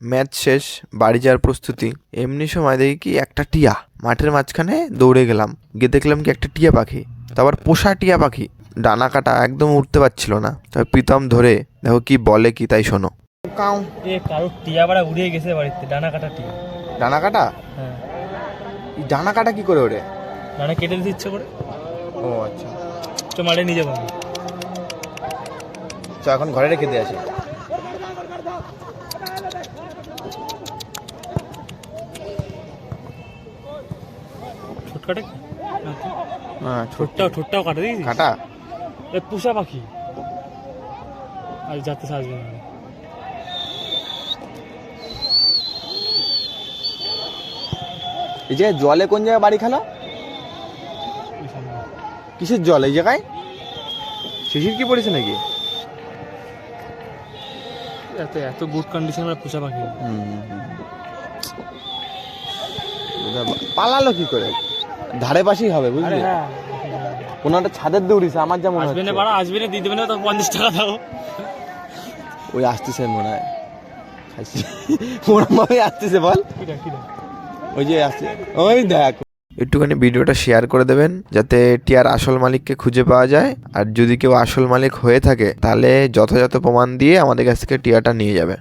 Match শেষ, বাড়ি যাওয়ার প্রস্তুতি। এমনি সময় দেখি কি একটা টিয়া মাঠের মাঝখানে দৌড়ে গেলাম, গিয়ে দেখলাম কি একটা টিয়া পাখি, তারপর পোষা টিয়া পাখি, ডানা কাটা, একদম উঠতে পারছিল না। তবে প্রীতম ধরে দেখো কি বলে, কি তাই শোনো। কাউ এ কারো টিয়া বাড়া উড়িয়ে গেছে বাড়িতে, ডানা কাটা টিয়া। ডানা কাটা? হ্যাঁ। ডানা কাটা কি করে ওরে? ডানা কেটে দিতে ইচ্ছে করে। ও আচ্ছা, তো মাঠে নিয়ে যাবো আমি। তো এখন ঘরে রেখে দিয়ে আসি। ঠোঁট কাটে? হ্যাঁ, ঠোঁটটাও কাটে দিয়েছি। কাটা। এ পোষা পাখি আর যাতে আসবে না। এই জায়গায় জলে কোন জায়গায় বাড়ি খেলা? কিসের জল এই জায়গায়? শিশির কি পড়েছে নাকি? এত গুড কন্ডিশন পোষা পাখি। পালালো কি করে? ধারে পাশেই হবে, বুঝলি? কোনো একটা ছাদের দৌড়িছে আমার যেমন আসবে না বাড়া, আসবে না, দিয়ে দেবে না তো 50 টাকা দাও। ওই আসতেছে মনে হয়, ওরম ভাবে আসতেছে। বল ওই যে আসছে, ওই দেখ। একটুখানি ভিডিওটা শেয়ার করে দেবেন যাতে টিয়ার আসল মালিককে খুঁজে পাওয়া যায়। আর যদি কেউ আসল মালিক হয়ে থাকে তাহলে যথাযথ প্রমাণ দিয়ে আমাদের কাছ থেকে টিয়াটা নিয়ে যাবে।